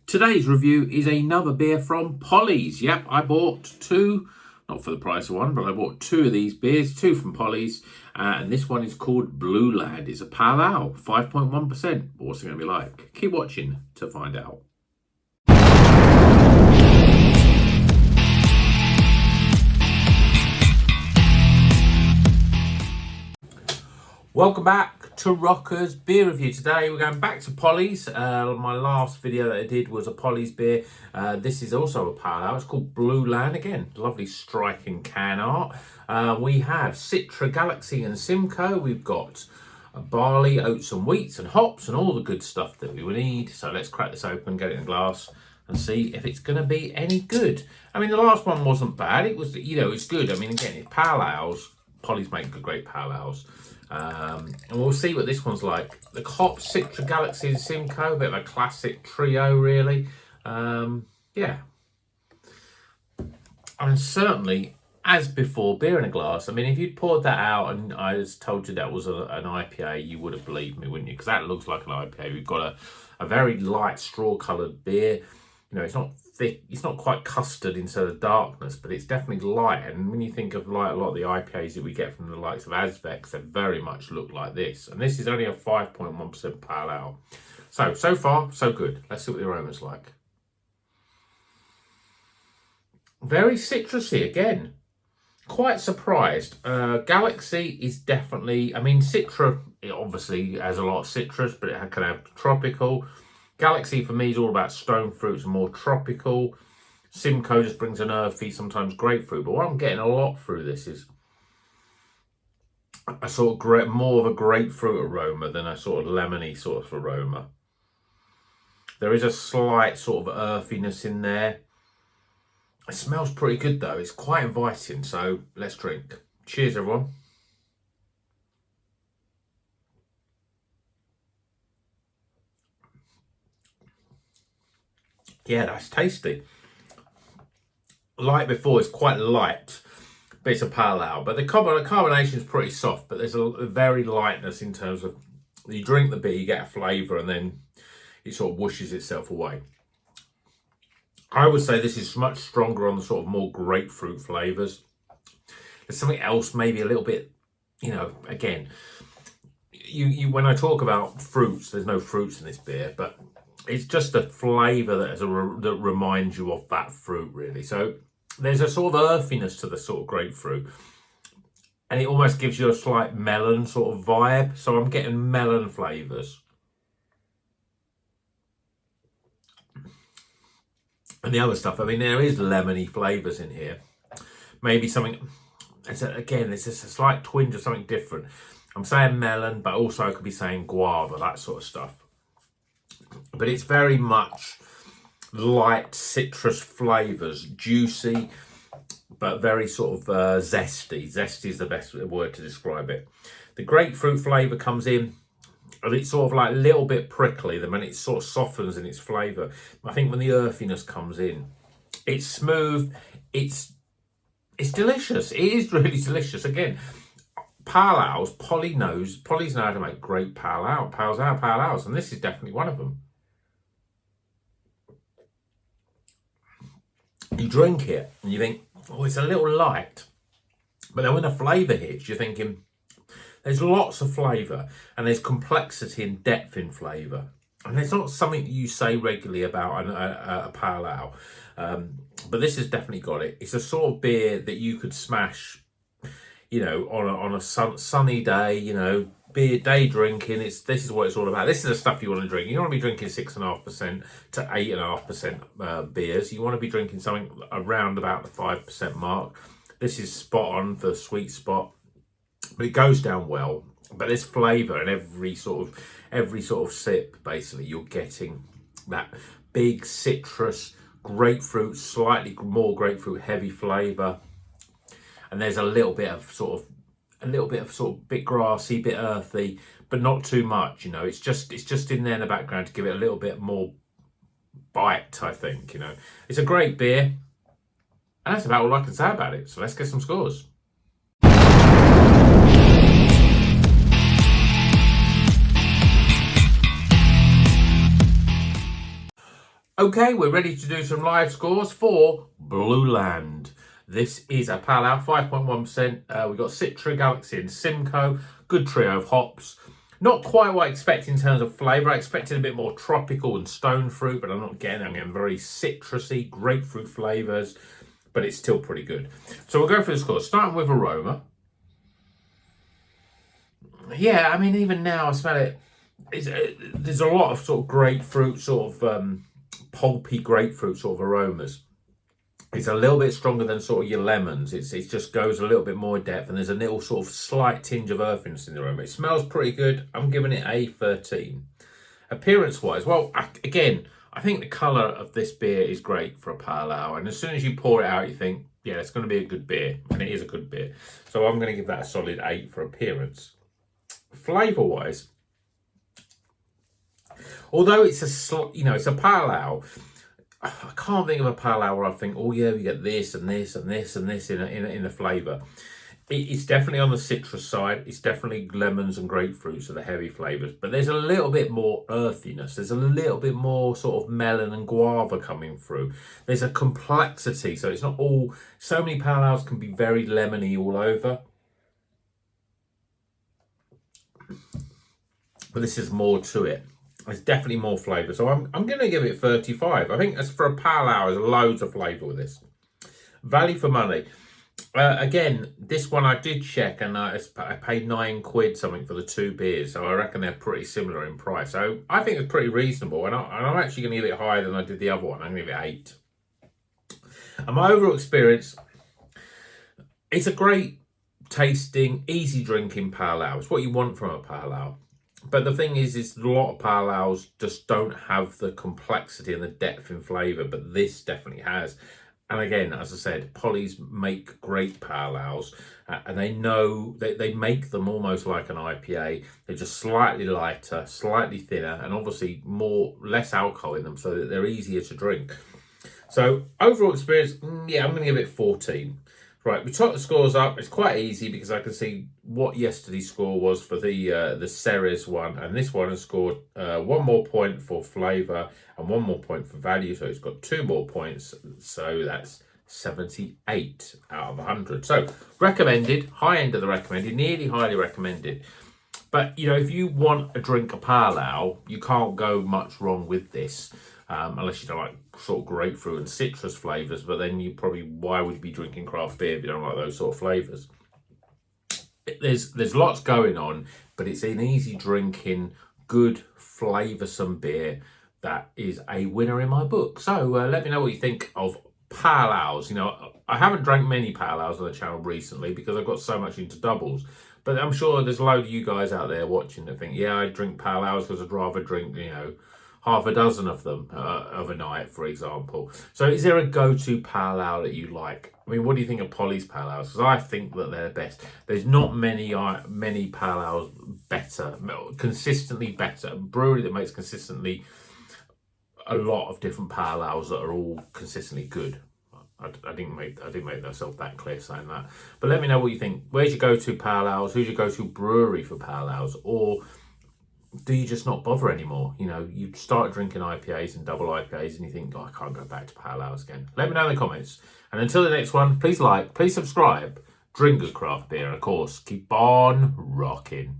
Today's review is another beer from Polly's. Yep, I bought two, not for the price of one, but I bought two of these beers, two from Polly's. And this one is called Blueland. It's a pale ale, 5.1%. What's it going to be like? Keep watching to find out. Welcome back to Rocker's Beer Review. Today we're going back to Polly's. My last video that I did was a Polly's beer. This is also a pale ale. It's called Blueland. Again, lovely striking can art. We have Citra, Galaxy and Simcoe. We've got barley, oats and wheats and hops and all the good stuff that we would need. So let's crack this open, get it in a glass and see if it's going to be any good. I mean, the last one wasn't bad. It was, it's good. I mean, again, it's pale ales. Polly's make great pale ales. And we'll see what this one's like. The hops, Citra, Galaxy and Simcoe, a bit of a classic trio, really. Yeah. And certainly, as before, beer in a glass. I mean, if you'd poured that out and I just told you that was an IPA, you would have believed me, wouldn't you? Because that looks like an IPA. We've got a very light straw-coloured beer. It's not thick, it's not quite custard instead of darkness, but it's definitely light. And when you think of like a lot of the IPAs that we get from the likes of Azvex, they very much look like this. And this is only a 5.1% pale ale. So far, so good. Let's see what the aroma's like. Very citrusy again. Quite surprised. Galaxy is definitely, I mean, Citra, it obviously has a lot of citrus, but it can have tropical. Galaxy for me is all about stone fruits and more tropical. Simcoe just brings an earthy, sometimes grapefruit. But what I'm getting a lot through this is a sort of more of a grapefruit aroma than a sort of lemony sort of aroma. There is a slight sort of earthiness in there. It smells pretty good though. It's quite inviting. So let's drink. Cheers, everyone. Yeah, that's tasty. Like before, it's quite light, but it's a pale ale. But the carbonation is pretty soft, but there's a very lightness in terms of, you drink the beer, you get a flavour, and then it sort of whooshes itself away. I would say this is much stronger on the sort of more grapefruit flavours. There's something else, maybe a little bit, again, you when I talk about fruits, there's no fruits in this beer, but it's just a flavour that reminds you of that fruit, really. So there's a sort of earthiness to the sort of grapefruit. And it almost gives you a slight melon sort of vibe. So I'm getting melon flavours. And the other stuff, I mean, there is lemony flavours in here. Maybe something, again, it's just a slight twinge of something different. I'm saying melon, but also I could be saying guava, that sort of stuff. But it's very much light citrus flavours, juicy, but very sort of zesty. Zesty is the best word to describe it. The grapefruit flavour comes in, and it's sort of like a little bit prickly. Then when it sort of softens in its flavour, I think when the earthiness comes in, it's smooth. It's delicious. It is really delicious. Again, pale ales, Polly's know how to make great pale ales, and this is definitely one of them. You drink it and you think, oh, it's a little light. But then when the flavour hits, you're thinking, there's lots of flavour and there's complexity and depth in flavour. And it's not something you say regularly about a pale ale. But this has definitely got it. It's a sort of beer that you could smash, on a sunny day, beer day drinking. This is what it's all about. This is the stuff you want to drink. You don't want to be drinking 6.5% to 8.5% beers. You want to be drinking something around about the 5% mark. This is spot on for the sweet spot, but it goes down well. But there's flavour in every sort of sip. Basically, you're getting that big citrus, grapefruit, slightly more grapefruit heavy flavour. And there's a little bit of bit grassy, bit earthy, but not too much. It's just in there in the background to give it a little bit more bite. I think it's a great beer, and that's about all I can say about it. So let's get some scores. Okay, we're ready to do some live scores for Blueland. This is a pale ale, 5.1%. We've got Citra, Galaxy and Simcoe. Good trio of hops. Not quite what I expected in terms of flavour. I expected a bit more tropical and stone fruit, but I'm not getting it. I'm getting very citrusy, grapefruit flavours, but it's still pretty good. So we'll go through the scores, starting with aroma. Yeah, I mean, even now I smell it. There's a lot of sort of grapefruit, sort of pulpy grapefruit sort of aromas. It's a little bit stronger than sort of your lemons. It just goes a little bit more depth, and there's a little sort of slight tinge of earthiness in the aroma. It smells pretty good. I'm giving it a 13. Appearance-wise, well, again, I think the colour of this beer is great for a pale ale, and as soon as you pour it out, you think, yeah, it's going to be a good beer, and it is a good beer. So I'm going to give that a solid 8 for appearance. Flavour-wise, although it's it's a pale ale, I can't think of a pale ale where I think, oh yeah, we get this and this and this and this in the flavour. It's definitely on the citrus side. It's definitely lemons and grapefruits are the heavy flavours, but there's a little bit more earthiness. There's a little bit more sort of melon and guava coming through. There's a complexity, so it's not all. So many pale ales can be very lemony all over, but this is more to it. There's definitely more flavour, so I'm going to give it 35. I think as for a pale ale, there's loads of flavour with this. Value for money. Again, this one I did check, and I paid £9 something for the 2 beers, so I reckon they're pretty similar in price. So I think it's pretty reasonable, and I'm actually going to give it higher than I did the other one. I'm going to give it 8. And my overall experience, it's a great tasting, easy drinking pale ale. It's what you want from a pale ale. But the thing is a lot of pale ales just don't have the complexity and the depth in flavour, but this definitely has. And again, as I said, Polly's make great pale ales, and they know they make them almost like an IPA. They're just slightly lighter, slightly thinner, and obviously less alcohol in them, so that they're easier to drink. So overall experience, yeah, I'm going to give it 14. Right, we top the scores up. It's quite easy because I can see what yesterday's score was for the Ceres one, and this one has scored 1 more point for flavour and 1 more point for value, so it's got 2 more points, so that's 78 out of 100. So recommended, high end of the recommended, nearly highly recommended. But if you want a drink of pale ale, you can't go much wrong with this. Unless you don't like sort of grapefruit and citrus flavours, but then why would you be drinking craft beer if you don't like those sort of flavours? There's lots going on, but it's an easy drinking, good flavoursome beer that is a winner in my book. So let me know what you think of pale ales. I haven't drank many pale ales on the channel recently because I've got so much into doubles. But I'm sure there's a load of you guys out there watching that think, yeah, I drink pale ales because I'd rather drink, half a dozen of them of a night, for example. So is there a go-to pale ale that you like? I mean, what do you think of Polly's pale ales? Because I think that they're best. There's not many pale ales better, consistently better. Brewery that makes consistently a lot of different pale ales that are all consistently good. I didn't make myself that clear saying that. But let me know what you think. Where's your go-to pale ales? Who's your go-to brewery for pale ales? Or do you just not bother anymore? You start drinking IPAs and double IPAs and you think, oh, I can't go back to pale ales again. Let me know in the comments. And until the next one, please like, please subscribe, drink good craft beer, and of course, keep on rocking.